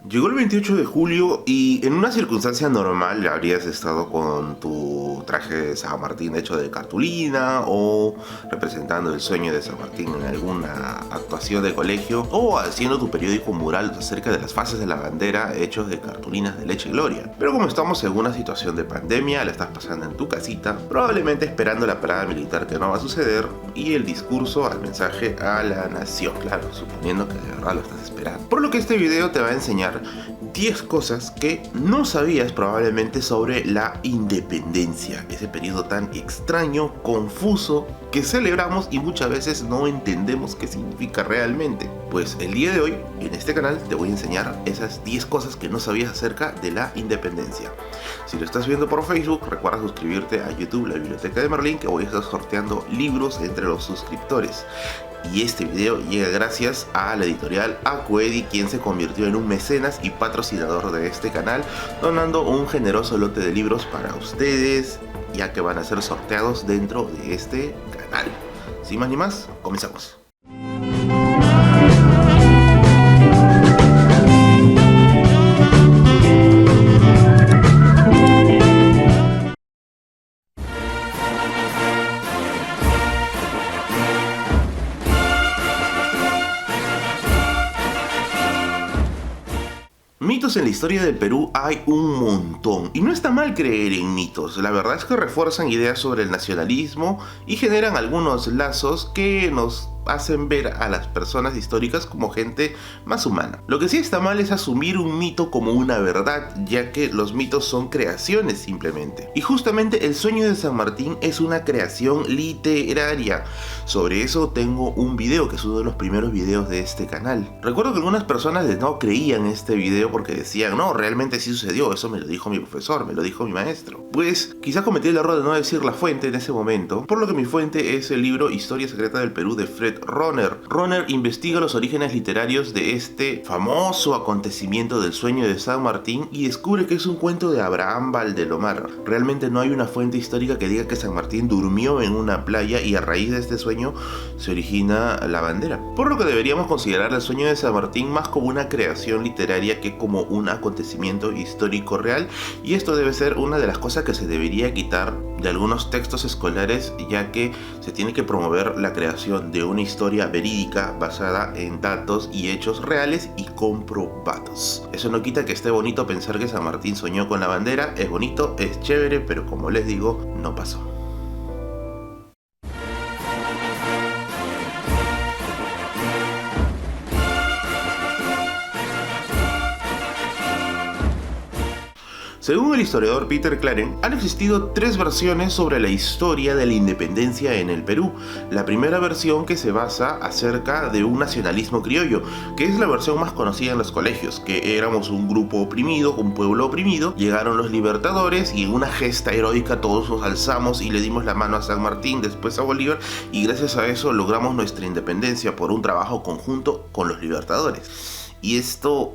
Llegó el 28 de julio y en una circunstancia normal habrías estado con tu traje de San Martín hecho de cartulina o representando el sueño de San Martín en alguna actuación de colegio o haciendo tu periódico mural acerca de las fases de la bandera hechos de cartulinas de Leche y Gloria. Pero como estamos en una situación de pandemia, la estás pasando en tu casita, probablemente esperando la parada militar que no va a suceder y el discurso al mensaje a la nación, claro, suponiendo que de verdad lo estás esperando. Por lo que este video te va a enseñar 10 cosas que no sabías probablemente sobre la independencia, ese periodo tan extraño, confuso, que celebramos y muchas veces no entendemos qué significa realmente. Pues el día de hoy, en este canal, te voy a enseñar esas 10 cosas que no sabías acerca de la independencia. Si lo estás viendo por Facebook, recuerda suscribirte a YouTube, la Biblioteca de Merlín, que voy a estar sorteando libros entre los suscriptores. Y este video llega gracias a la editorial Acuedi, quien se convirtió en un mecenas y patrocinador de este canal, donando un generoso lote de libros para ustedes, ya que van a ser sorteados dentro de este canal. Sin más ni más, comenzamos. Mitos en la historia del Perú hay un montón, y no está mal creer en mitos. La verdad es que refuerzan ideas sobre el nacionalismo y generan algunos lazos que nos hacen ver a las personas históricas como gente más humana. Lo que sí está mal es asumir un mito como una verdad, ya que los mitos son creaciones simplemente. Y justamente el sueño de San Martín es una creación literaria. Sobre eso tengo un video que es uno de los primeros videos de este canal. Recuerdo que algunas personas no creían este video porque decían, no, realmente sí sucedió, eso me lo dijo mi profesor, me lo dijo mi maestro. Pues quizás cometí el error de no decir la fuente en ese momento, por lo que mi fuente es el libro Historia Secreta del Perú de Fred Ronner. Ronner investiga los orígenes literarios de este famoso acontecimiento del sueño de San Martín y descubre que es un cuento de Abraham Valdelomar. Realmente no hay una fuente histórica que diga que San Martín durmió en una playa y a raíz de este sueño se origina la bandera. Por lo que deberíamos considerar el sueño de San Martín más como una creación literaria que como un acontecimiento histórico real, y esto debe ser una de las cosas que se debería quitar de algunos textos escolares, ya que se tiene que promover la creación de una historia verídica basada en datos y hechos reales y comprobados. Eso no quita que esté bonito pensar que San Martín soñó con la bandera, es bonito, es chévere, pero como les digo, no pasó. Según el historiador Peter Claren, han existido 3 versiones sobre la historia de la independencia en el Perú. La primera versión que se basa acerca de un nacionalismo criollo, que es la versión más conocida en los colegios, que éramos un grupo oprimido, un pueblo oprimido, llegaron los libertadores y en una gesta heroica todos nos alzamos y le dimos la mano a San Martín, después a Bolívar, y gracias a eso logramos nuestra independencia por un trabajo conjunto con los libertadores. Y esto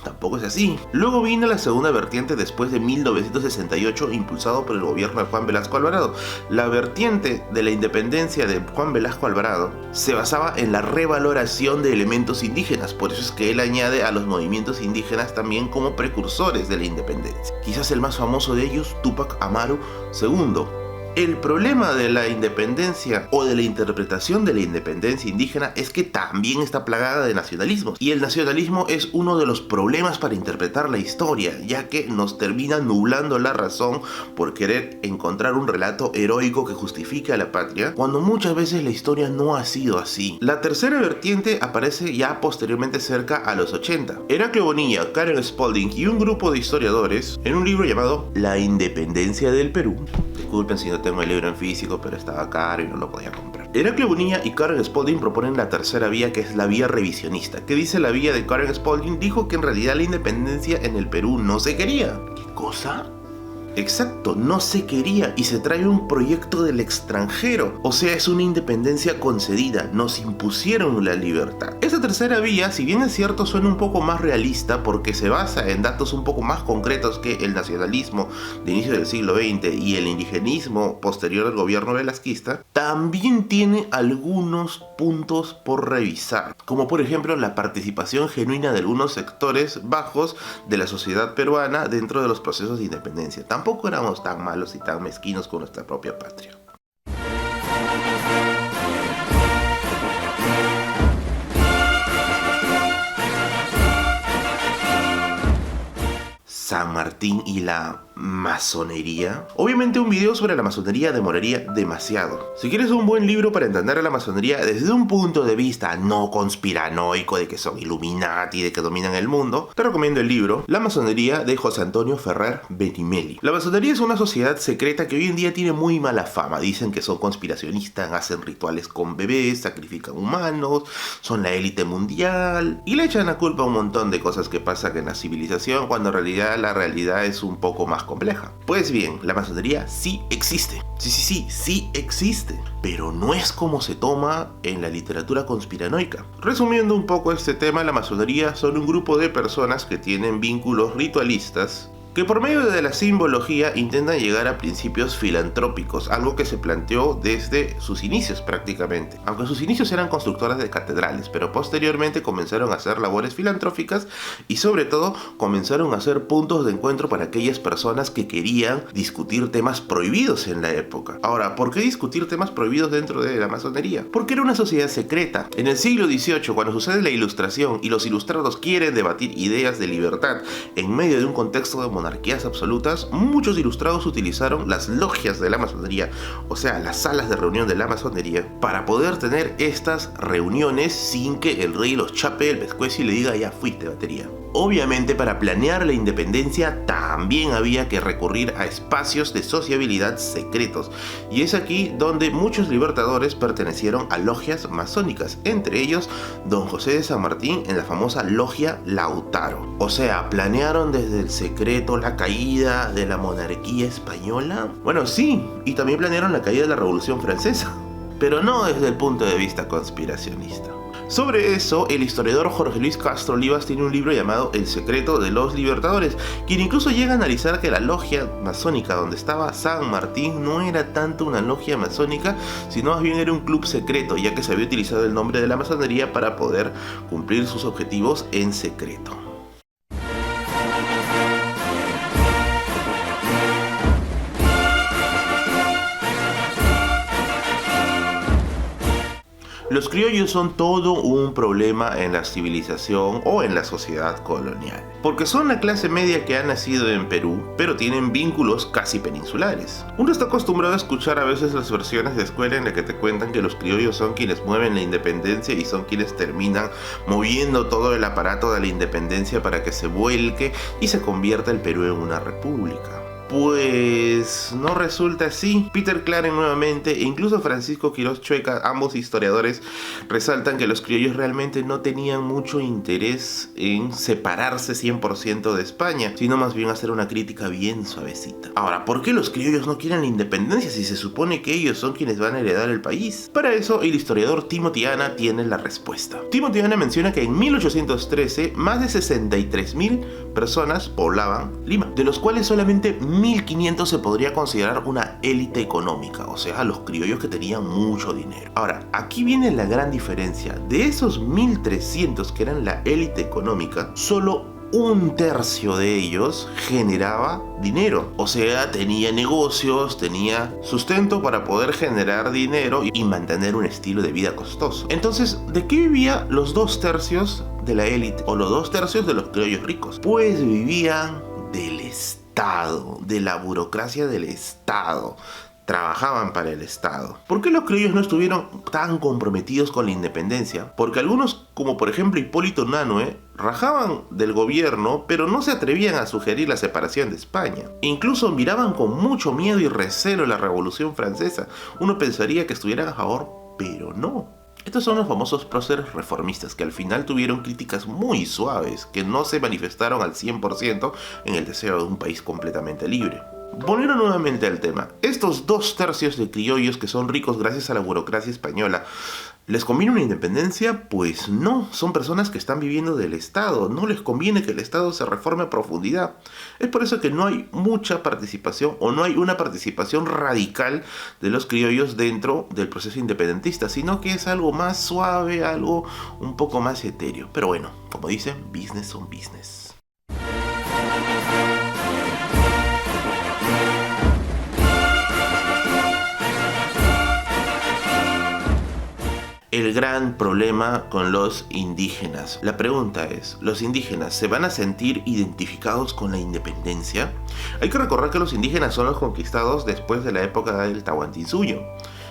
tampoco es así. Luego vino la segunda vertiente después de 1968, impulsado por el gobierno de Juan Velasco Alvarado. La vertiente de la independencia de Juan Velasco Alvarado se basaba en la revaloración de elementos indígenas, por eso es que él añade a los movimientos indígenas también como precursores de la independencia. Quizás el más famoso de ellos, Túpac Amaru II. El problema de la independencia o de la interpretación de la independencia indígena es que también está plagada de nacionalismos, y el nacionalismo es uno de los problemas para interpretar la historia, ya que nos termina nublando la razón por querer encontrar un relato heroico que justifique a la patria, cuando muchas veces la historia no ha sido así. La tercera vertiente aparece ya posteriormente cerca a los 80. Heraclio Bonilla, Karen Spalding y un grupo de historiadores en un libro llamado La Independencia del Perú. Disculpen si no tengo el libro en físico, pero estaba caro y no lo podía comprar. Heraclio Bonilla y Karen Spalding proponen la tercera vía, que es la vía revisionista. ¿Qué dice la vía de Karen Spalding? Dijo que en realidad la independencia en el Perú no se quería. ¿Qué cosa? Exacto, no se quería y se trae un proyecto del extranjero. O sea, es una independencia concedida, nos impusieron la libertad. Esta tercera vía, si bien es cierto, suena un poco más realista porque se basa en datos un poco más concretos que el nacionalismo de inicio del siglo XX y el indigenismo posterior al gobierno velasquista, también tiene algunos puntos por revisar, como por ejemplo la participación genuina de algunos sectores bajos de la sociedad peruana dentro de los procesos de independencia. Tampoco éramos tan malos y tan mezquinos con nuestra propia patria. San Martín y la masonería. Obviamente un video sobre la masonería demoraría demasiado. Si quieres un buen libro para entender a la masonería desde un punto de vista no conspiranoico de que son Illuminati, de que dominan el mundo, te recomiendo el libro La masonería de José Antonio Ferrer Benimeli. La masonería es una sociedad secreta que hoy en día tiene muy mala fama. Dicen que son conspiracionistas, hacen rituales con bebés, sacrifican humanos, son la élite mundial y le echan la culpa a un montón de cosas que pasan en la civilización cuando en realidad la realidad es un poco más compleja. Pues bien, la masonería sí existe. Sí existe. Pero no es como se toma en la literatura conspiranoica. Resumiendo un poco este tema, la masonería son un grupo de personas que tienen vínculos ritualistas que por medio de la simbología intentan llegar a principios filantrópicos, algo que se planteó desde sus inicios prácticamente. Aunque sus inicios eran constructoras de catedrales, pero posteriormente comenzaron a hacer labores filantróficas y sobre todo comenzaron a hacer puntos de encuentro para aquellas personas que querían discutir temas prohibidos en la época. Ahora, ¿por qué discutir temas prohibidos dentro de la masonería? Porque era una sociedad secreta. En el siglo XVIII, cuando sucede la Ilustración y los ilustrados quieren debatir ideas de libertad en medio de un contexto de monarquías absolutas, muchos ilustrados utilizaron las logias de la masonería, o sea, las salas de reunión de la masonería, para poder tener estas reuniones sin que el rey los chape el pescuezo y le diga ya fuiste batería. Obviamente, para planear la independencia también había que recurrir a espacios de sociabilidad secretos, y es aquí donde muchos libertadores pertenecieron a logias masónicas, entre ellos Don José de San Martín en la famosa logia Lautaro. O sea, ¿planearon desde el secreto la caída de la monarquía española? Bueno, sí, y también planearon la caída de la Revolución Francesa, pero no desde el punto de vista conspiracionista. Sobre eso, el historiador Jorge Luis Castro Olivas tiene un libro llamado El secreto de los libertadores, quien incluso llega a analizar que la logia masónica donde estaba San Martín no era tanto una logia masónica, sino más bien era un club secreto, ya que se había utilizado el nombre de la masonería para poder cumplir sus objetivos en secreto. Los criollos son todo un problema en la civilización o en la sociedad colonial, porque son la clase media que ha nacido en Perú, pero tienen vínculos casi peninsulares. Uno está acostumbrado a escuchar a veces las versiones de escuela en las que te cuentan que los criollos son quienes mueven la independencia y son quienes terminan moviendo todo el aparato de la independencia para que se vuelque y se convierta el Perú en una república. Pues no resulta así. Peter Claren nuevamente e incluso Francisco Quirós Chueca, ambos historiadores, resaltan que los criollos realmente no tenían mucho interés en separarse 100% de España, sino más bien hacer una crítica bien suavecita. Ahora, ¿por qué los criollos no quieren la independencia si se supone que ellos son quienes van a heredar el país? Para eso, el historiador Timothy Ana tiene la respuesta. Timothy Ana menciona que en 1813 más de 63.000 personas poblaban Lima, de los cuales solamente 1.500 se podría considerar una élite económica, o sea, los criollos que tenían mucho dinero. Ahora, aquí viene la gran diferencia. De esos 1.300 que eran la élite económica, solo un tercio de ellos generaba dinero, o sea, tenía negocios, tenía sustento para poder generar dinero y mantener un estilo de vida costoso. Entonces, ¿de qué vivían los 2/3 de la élite o los 2/3 de los criollos ricos? Pues vivían del Estado, de la burocracia del Estado. Trabajaban para el Estado. ¿Por qué los criollos no estuvieron tan comprometidos con la independencia? Porque algunos, como por ejemplo Hipólito Unanue, rajaban del gobierno, pero no se atrevían a sugerir la separación de España. Incluso miraban con mucho miedo y recelo la Revolución Francesa. Uno pensaría que estuvieran a favor, pero no. Estos son los famosos próceres reformistas que al final tuvieron críticas muy suaves, que no se manifestaron al 100% en el deseo de un país completamente libre. Volviendo nuevamente al tema, estos 2/3 de criollos que son ricos gracias a la burocracia española, ¿les conviene una independencia? Pues no, son personas que están viviendo del Estado, no les conviene que el Estado se reforme a profundidad. Es por eso que no hay mucha participación o no hay una participación radical de los criollos dentro del proceso independentista, sino que es algo más suave, algo un poco más etéreo. Pero bueno, como dicen, business on business. El gran problema con los indígenas. La pregunta es, ¿los indígenas se van a sentir identificados con la independencia? Hay que recordar que los indígenas son los conquistados después de la época del Tahuantinsuyo,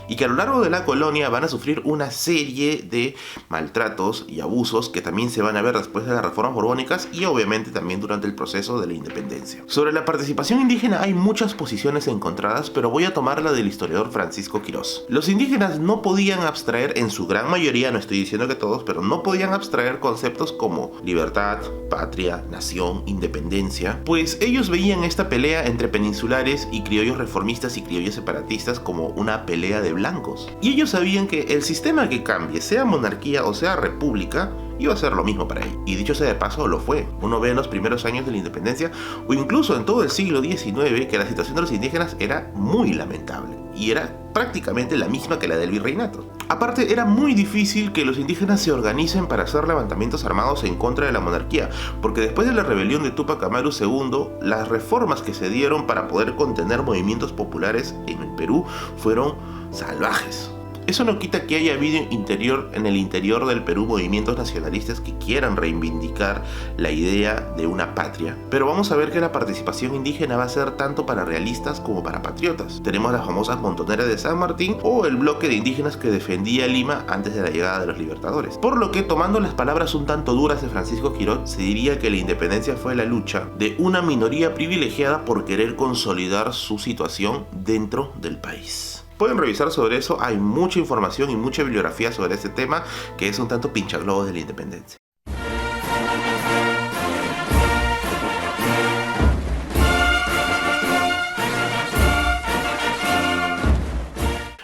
y que a lo largo de la colonia van a sufrir una serie de maltratos y abusos que también se van a ver después de las reformas borbónicas y obviamente también durante el proceso de la independencia. Sobre la participación indígena hay muchas posiciones encontradas, pero voy a tomar la del historiador Francisco Quirós. Los indígenas no podían abstraer, en su gran mayoría, no estoy diciendo que todos, pero no podían abstraer conceptos como libertad, patria, nación, independencia, pues ellos veían esta pelea entre peninsulares y criollos reformistas y criollos separatistas como una pelea de blancos. Y ellos sabían que el sistema que cambie, sea monarquía o sea república, iba a ser lo mismo para ellos. Y dicho sea de paso, lo fue. Uno ve en los primeros años de la independencia, o incluso en todo el siglo XIX, que la situación de los indígenas era muy lamentable. Y era prácticamente la misma que la del virreinato. Aparte, era muy difícil que los indígenas se organicen para hacer levantamientos armados en contra de la monarquía, porque después de la rebelión de Túpac Amaru II, las reformas que se dieron para poder contener movimientos populares en el Perú fueron salvajes. Eso no quita que haya habido en el interior del Perú movimientos nacionalistas que quieran reivindicar la idea de una patria, pero vamos a ver que la participación indígena va a ser tanto para realistas como para patriotas. Tenemos las famosas montoneras de San Martín o el bloque de indígenas que defendía Lima antes de la llegada de los libertadores. Por lo que, tomando las palabras un tanto duras de Francisco Quirós, se diría que la independencia fue la lucha de una minoría privilegiada por querer consolidar su situación dentro del país. Pueden revisar sobre eso, hay mucha información y mucha bibliografía sobre este tema que es un tanto pinchaglobos de la independencia.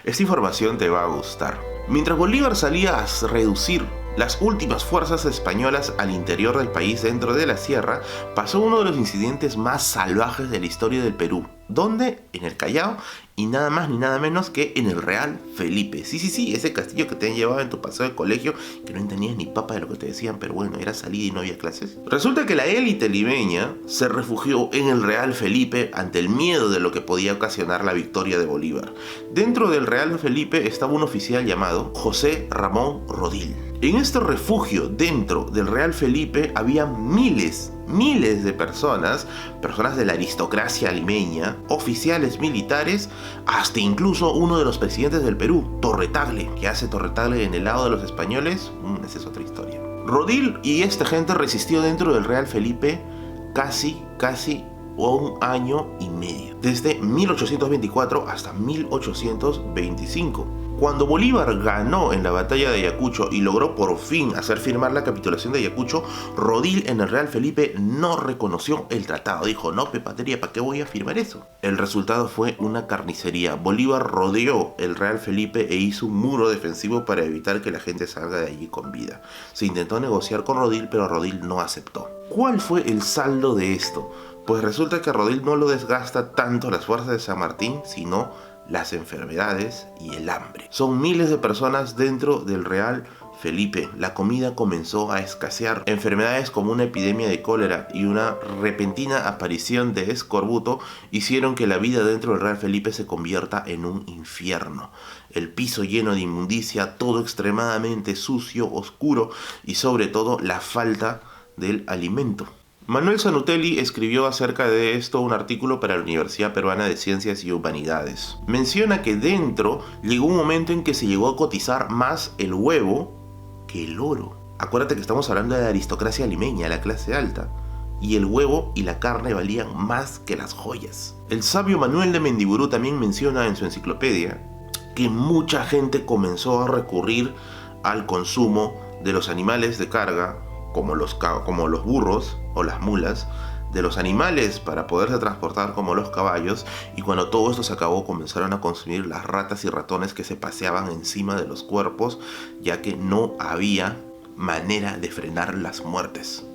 Esta información te va a gustar. Mientras Bolívar salía a reducir las últimas fuerzas españolas al interior del país dentro de la sierra, pasó uno de los incidentes más salvajes de la historia del Perú. ¿Dónde? En el Callao, y nada más ni nada menos que en el Real Felipe. Sí, ese castillo que te han llevado en tu paseo de colegio, que no entendías ni papa de lo que te decían, pero bueno, era salida y no había clases. Resulta que la élite limeña se refugió en el Real Felipe ante el miedo de lo que podía ocasionar la victoria de Bolívar. Dentro del Real Felipe estaba un oficial llamado José Ramón Rodil. En este refugio dentro del Real Felipe había miles de personas de la aristocracia limeña, oficiales militares, hasta incluso uno de los presidentes del Perú, Torre Tagle. ¿Qué hace Torre Tagle en el lado de los españoles? Esa es otra historia. Rodil y esta gente resistió dentro del Real Felipe casi 1 año y medio, desde 1824 hasta 1825. Cuando Bolívar ganó en la batalla de Ayacucho y logró por fin hacer firmar la capitulación de Ayacucho, Rodil en el Real Felipe no reconoció el tratado. Dijo, no, patria, ¿para qué voy a firmar eso? El resultado fue una carnicería. Bolívar rodeó el Real Felipe e hizo un muro defensivo para evitar que la gente salga de allí con vida. Se intentó negociar con Rodil, pero Rodil no aceptó. ¿Cuál fue el saldo de esto? Pues resulta que a Rodil no lo desgasta tanto las fuerzas de San Martín, sino las enfermedades y el hambre. Son miles de personas dentro del Real Felipe. La comida comenzó a escasear. Enfermedades como una epidemia de cólera y una repentina aparición de escorbuto hicieron que la vida dentro del Real Felipe se convierta en un infierno. El piso lleno de inmundicia, todo extremadamente sucio, oscuro y sobre todo la falta del alimento. Manuel Zanutelli escribió acerca de esto un artículo para la Universidad Peruana de Ciencias y Humanidades. Menciona que dentro llegó un momento en que se llegó a cotizar más el huevo que el oro. Acuérdate que estamos hablando de la aristocracia limeña, la clase alta, y el huevo y la carne valían más que las joyas. El sabio Manuel de Mendiburú también menciona en su enciclopedia que mucha gente comenzó a recurrir al consumo de los animales de carga, como los burros o las mulas, de los animales para poderse transportar como los caballos, y cuando todo esto se acabó comenzaron a consumir las ratas y ratones que se paseaban encima de los cuerpos, ya que no había manera de frenar las muertes.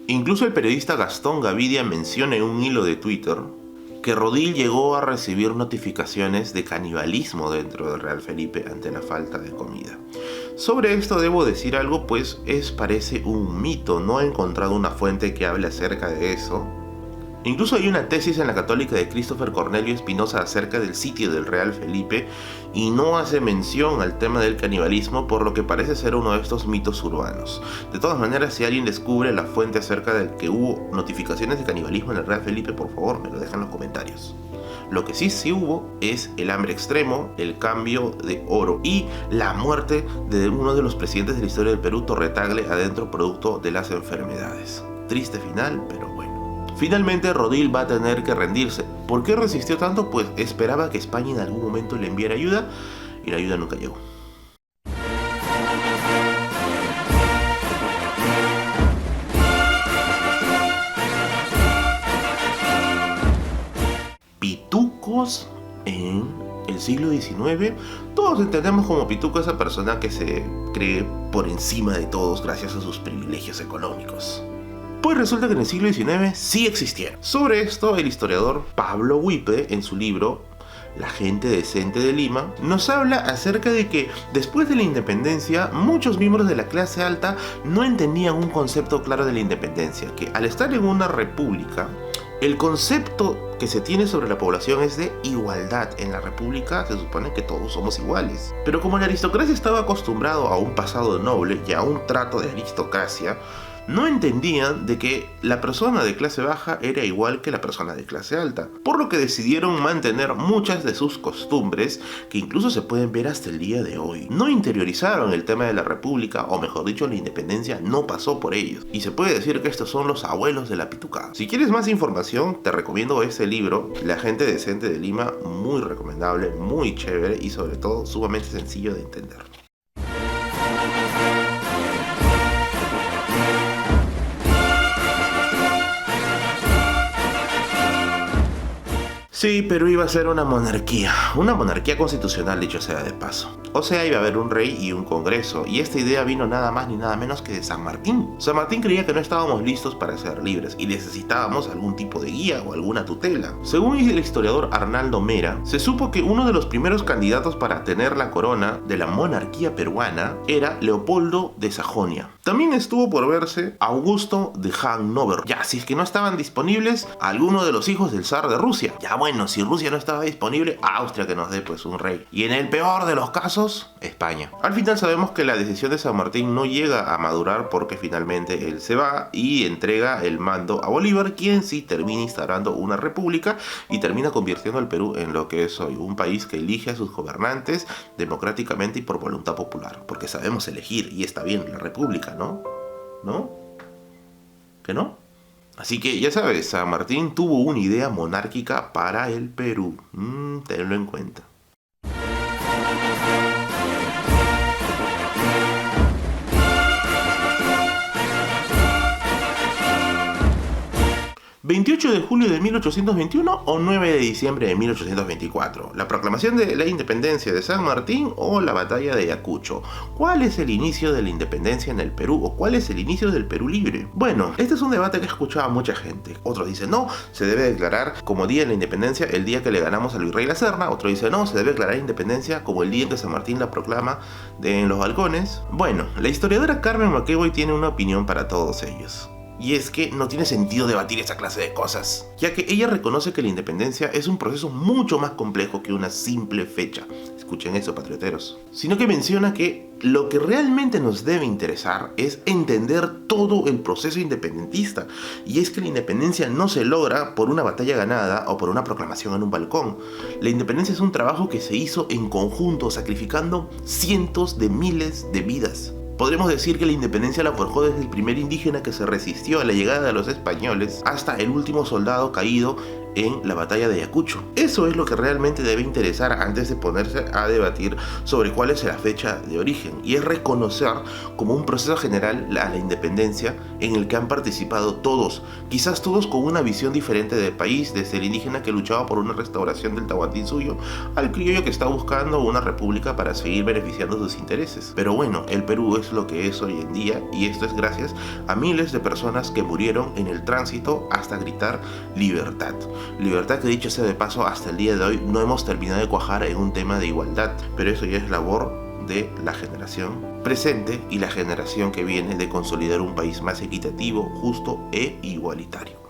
Incluso el periodista Gastón Gavidia menciona en un hilo de Twitter que Rodil llegó a recibir notificaciones de canibalismo dentro del Real Felipe ante la falta de comida. Sobre esto debo decir algo, pues parece un mito, no he encontrado una fuente que hable acerca de eso. Incluso hay una tesis en la Católica de Christopher Cornelio Espinosa acerca del sitio del Real Felipe y no hace mención al tema del canibalismo, por lo que parece ser uno de estos mitos urbanos. De todas maneras, si alguien descubre la fuente acerca de que hubo notificaciones de canibalismo en el Real Felipe, por favor me lo dejan en los comentarios. Lo que sí hubo es el hambre extremo, el cambio de oro y la muerte de uno de los presidentes de la historia del Perú, Torre Tagle, adentro producto de las enfermedades. Triste final, pero bueno. Finalmente Rodil va a tener que rendirse. ¿Por qué resistió tanto? Pues esperaba que España en algún momento le enviara ayuda y la ayuda nunca llegó. Pitucos en el siglo XIX. Todos entendemos como pituco a esa persona que se cree por encima de todos gracias a sus privilegios económicos. Pues resulta que en el siglo XIX sí existieron. Sobre esto, el historiador Pablo Wippe, en su libro La gente decente de Lima, nos habla acerca de que después de la independencia, muchos miembros de la clase alta no entendían un concepto claro de la independencia, que al estar en una república, el concepto que se tiene sobre la población es de igualdad. En la república se supone que todos somos iguales. Pero como la aristocracia estaba acostumbrado a un pasado noble y a un trato de aristocracia, no entendían de que la persona de clase baja era igual que la persona de clase alta, por lo que decidieron mantener muchas de sus costumbres que incluso se pueden ver hasta el día de hoy. No interiorizaron el tema de la república, o mejor dicho, la independencia no pasó por ellos, y se puede decir que estos son los abuelos de la pitucada. Si quieres más información, te recomiendo este libro, La gente decente de Lima, muy recomendable, muy chévere y sobre todo sumamente sencillo de entender. Sí, Perú iba a ser una monarquía constitucional, dicho sea de paso. O sea, iba a haber un rey y un congreso, y esta idea vino nada más ni nada menos que de San Martín. San Martín creía que no estábamos listos para ser libres y necesitábamos algún tipo de guía o alguna tutela. Según el historiador Arnaldo Mera, se supo que uno de los primeros candidatos para tener la corona de la monarquía peruana era Leopoldo de Sajonia. También estuvo por verse Augusto de Hannover. Ya, si es que no estaban disponibles, alguno de los hijos del zar de Rusia. Ya bueno, si Rusia no estaba disponible, Austria que nos dé pues un rey. Y en el peor de los casos, España. Al final sabemos que la decisión de San Martín no llega a madurar porque finalmente él se va y entrega el mando a Bolívar, quien sí termina instaurando una república y termina convirtiendo al Perú en lo que es hoy, un país que elige a sus gobernantes democráticamente y por voluntad popular. Porque sabemos elegir y está bien la república, ¿no? ¿No? ¿Que no? Así que ya sabes, San Martín tuvo una idea monárquica para el Perú. Tenlo en cuenta. 28 de julio de 1821 o 9 de diciembre de 1824, la proclamación de la independencia de San Martín o la batalla de Ayacucho. ¿Cuál es el inicio de la independencia en el Perú o cuál es el inicio del Perú libre? Bueno, este es un debate que escuchaba mucha gente. Otros dicen no, se debe declarar como día de la independencia el día que le ganamos al virrey La Serna. Otro dice no, se debe declarar independencia como el día en que San Martín la proclama en los balcones. Bueno, la historiadora Carmen McEvoy tiene una opinión para todos ellos. Y es que no tiene sentido debatir esa clase de cosas, ya que ella reconoce que la independencia es un proceso mucho más complejo que una simple fecha. Escuchen eso, patrioteros. Sino que menciona que lo que realmente nos debe interesar es entender todo el proceso independentista. Y es que la independencia no se logra por una batalla ganada o por una proclamación en un balcón. La independencia es un trabajo que se hizo en conjunto, sacrificando cientos de miles de vidas. Podremos decir que la independencia la forjó desde el primer indígena que se resistió a la llegada de los españoles hasta el último soldado caído en la batalla de Ayacucho. Eso es lo que realmente debe interesar antes de ponerse a debatir sobre cuál es la fecha de origen, y es reconocer como un proceso general a la independencia en el que han participado todos, quizás todos con una visión diferente del país, desde el indígena que luchaba por una restauración del Tahuantinsuyo al criollo que está buscando una república para seguir beneficiando sus intereses. Pero bueno, el Perú es lo que es hoy en día, y esto es gracias a miles de personas que murieron en el tránsito hasta gritar libertad. Libertad que, dicho sea de paso, hasta el día de hoy no hemos terminado de cuajar en un tema de igualdad, pero eso ya es labor de la generación presente y la generación que viene de consolidar un país más equitativo, justo e igualitario.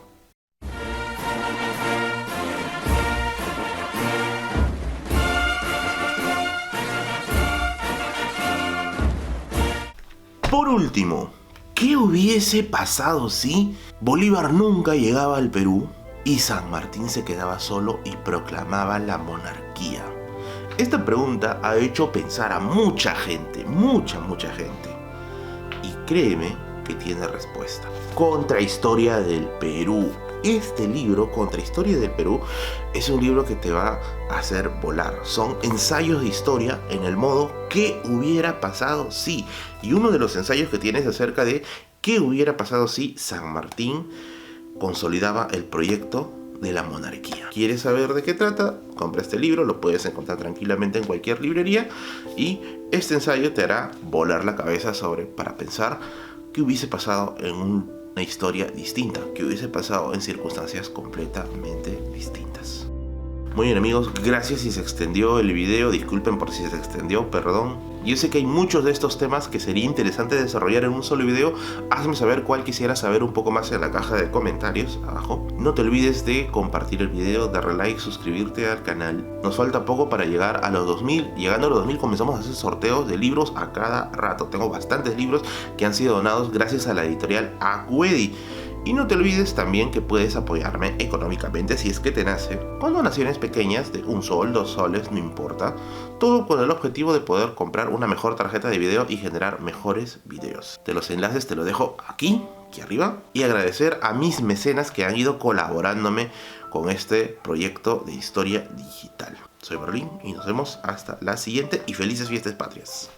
Por último, ¿qué hubiese pasado si Bolívar nunca llegaba al Perú y San Martín se quedaba solo y proclamaba la monarquía? Esta pregunta ha hecho pensar a mucha gente, mucha gente. Y créeme que tiene respuesta. Contrahistoria del Perú. Este libro, Contrahistoria del Perú, es un libro que te va a hacer volar. Son ensayos de historia en el modo ¿qué hubiera pasado si? Y uno de los ensayos que tienes acerca de ¿qué hubiera pasado si San Martín consolidaba el proyecto de la monarquía? ¿Quieres saber de qué trata? Compra este libro, lo puedes encontrar tranquilamente en cualquier librería, y este ensayo te hará volar la cabeza para pensar qué hubiese pasado en una historia distinta, qué hubiese pasado en circunstancias completamente distintas. Muy bien amigos, gracias si se extendió el video, disculpen por si se extendió, perdón. Yo sé que hay muchos de estos temas que sería interesante desarrollar en un solo video. Hazme saber cuál quisieras saber un poco más en la caja de comentarios abajo. No te olvides de compartir el video, darle like, suscribirte al canal. Nos falta poco para llegar a los 2000. Llegando a los 2000 comenzamos a hacer sorteos de libros a cada rato. Tengo bastantes libros que han sido donados gracias a la editorial Acuedi. Y no te olvides también que puedes apoyarme económicamente si es que te nace, con donaciones pequeñas de 1 sol, 2 soles, no importa, todo con el objetivo de poder comprar una mejor tarjeta de video y generar mejores videos. De los enlaces te lo dejo aquí arriba, y agradecer a mis mecenas que han ido colaborándome con este proyecto de historia digital. Soy Berlín y nos vemos hasta la siguiente, y felices fiestas patrias.